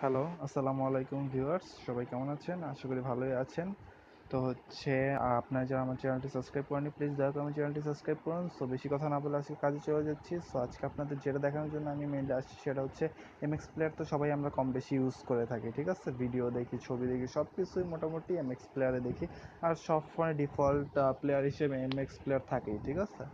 Hello, আসসালামু আলাইকুম viewers. সবাই কেমন আছেন? আশা করি ভালোই আছেন। তো হচ্ছে আপনারা যারা আমার চ্যানেলটি সাবস্ক্রাইব করেননি, প্লিজ দয়া করে আমার চ্যানেলটি সাবস্ক্রাইব করুন। সো বেশি কথা না বলে আজকে কাজে চলে যাচ্ছি। সো আজকে আপনাদের যেটা দেখানোর জন্য আমি মেইনলি আসছি সেটা হচ্ছে এমএক্স প্লেয়ার। তো সবাই আমরা কম বেশি ইউজ করে থাকি, ঠিক আছে? ভিডিও দেখি, ছবি দেখি, সব কিছুই মোটামুটি এমএক্স প্লেয়ারে দেখি। আর সব ফোনে ডিফল্ট প্লেয়ার হিসেবে এমএক্স প্লেয়ার থাকেই, ঠিক আছে?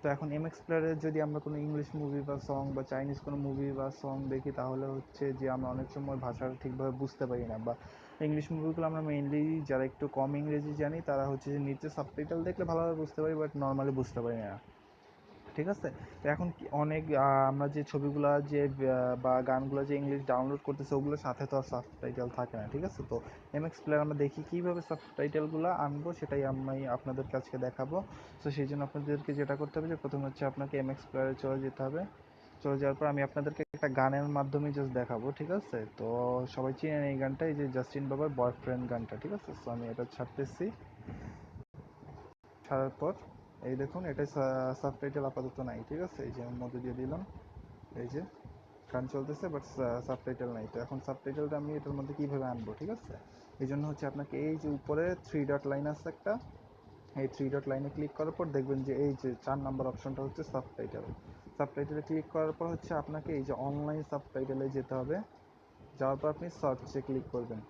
তো এখন এমএক্স প্লেয়ারে যদি আমরা কোনো ইংলিশ মুভি বা সং বা চাইনিজ কোনো মুভি বা সং দেখি, তাহলে হচ্ছে যে আমরা অনেক সময় ভাষাটা ঠিকভাবে বুঝতে পারি না, বা ইংলিশ মুভিগুলো আমরা মেইনলি যারা একটু কম ইংরেজি জানি তারা হচ্ছে যে নিচে সাবটাইটেল দেখলে ভালোভাবে বুঝতে পারি, বাট নর্মালি বুঝতে পারি না, ঠিক আছে? তো এখন অনেক আমরা যে ছবিগুলো যে বা গানগুলো যে ইংলিশ ডাউনলোড করতেছে ওগুলোর সাথে তো আর সাবটাইটেল থাকে না, ঠিক আছে? তো এমএক্স প্লেয়ার আমরা দেখি কীভাবে সাবটাইটেলগুলো আনবো, সেটাই আমি আপনাদের কাছে দেখাবো। তো সেই জন্য আপনাদেরকে যেটা করতে হবে যে প্রথমে হচ্ছে আপনাকে এমএক্স প্লেয়ারে চলে যেতে হবে। চলে যাওয়ার পর আমি আপনাদেরকে একটা গানের মাধ্যমে জাস্ট দেখাবো, ঠিক আছে? তো সবাই চিনেন এই গানটা, এই যে জাস্টিন বাবার বয়ফ্রেন্ড গানটা, ঠিক আছে? সো আমি এটা ছাড়তেছি। ছাড়ার পর এই দেখুন, এটা সাবটাইটেল আপাতত নাই, ঠিক আছে? এই যে আমি মধ্যে দিয়ে দিলাম, এই যে গান চলতেছে বাট সাবটাইটেল নাই। তো এখন সাবটাইটেলটা আমি এটার মধ্যে কীভাবে আনবো, ঠিক আছে? এই জন্য হচ্ছে আপনাকে এই যে উপরে থ্রি ডট লাইন আছে একটা, এই থ্রি ডট লাইনে ক্লিক করার পর দেখবেন যে এই যে 4 নম্বর অপশনটা হচ্ছে সাবটাইটেল। সাবটাইটেলে ক্লিক করার পর হচ্ছে আপনাকে এই যে অনলাইন সাবটাইটেলে যেতে হবে। যাওয়ার পর আপনি সার্চে ক্লিক করবেন।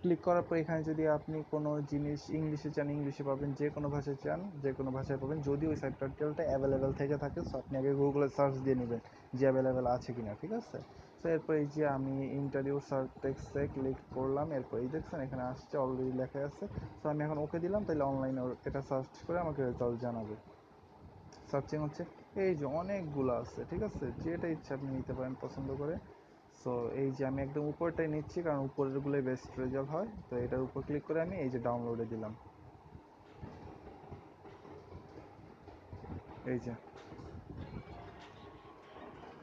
ক্লিক করার পর এখানে যদি আপনি কোনো জিনিস ইংলিশে চান ইংলিশে পাবেন, যে কোনো ভাষায় চান যে কোনো ভাষায় পাবেন, যদি ওই সাবটাইটেলটা অ্যাভেলেবেল থেকে থাকে। সো আপনি আগে গুগলে সার্চ দিয়ে নেবেন যে অ্যাভেলেবেল আছে কিনা, ঠিক আছে? তো এরপর এই যে আমি ইন্টারভিউ সার্চ টেক্সটে ক্লিক করলাম, এরপর এই দেখছেন এখানে আসছে, অলরেডি লেখা আছে। তো আমি এখন ওকে দিলাম, তাহলে অনলাইনে এটা সার্চ করে আমাকে রেজাল্ট জানাবে। সার্চিং হচ্ছে, এই যে অনেকগুলো আছে, ঠিক আছে? যেটা ইচ্ছা আপনি নিতে পারেন পছন্দ করে। সো এই যে আমি একদম উপরটাই নিচ্ছি, কারণ উপরেরগুলোই বেস্ট রেজাল্ট হয়। তো এটার উপর ক্লিক করে আমি এই যে ডাউনলোডে দিলাম। এই যে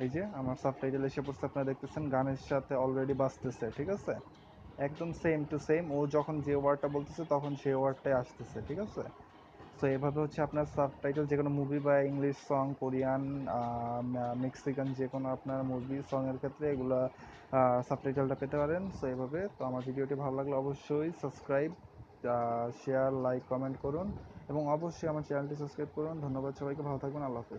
এই যে আমার সাবটাইটেল এসে পড়ছে, আপনারা দেখতেছেন গানের সাথে অলরেডি বাজতেছে, ঠিক আছে? একদম সেম টু সেম, ও যখন যে ওয়ার্ডটা বলতেছে তখন সেই ওয়ার্ডটাই আসতেছে, ঠিক আছে? তো এভাবে হচ্ছে আপনার সাবটাইটেল যে কোনো মুভি বা ইংলিশ সং, কোরিয়ান, মেক্সিকান যে কোনো আপনার মুভি সঙের ক্ষেত্রে এগুলো সাবটাইটেলটা পেতে পারেন। সো এভাবে। তো আমার ভিডিওটি ভালো লাগলে অবশ্যই সাবস্ক্রাইব, শেয়ার, লাইক, কমেন্ট করুন এবং অবশ্যই আমার চ্যানেলটি সাবস্ক্রাইব করুন। ধন্যবাদ সবাইকে, ভালো থাকবেন, আল্লাহ হাফেজ।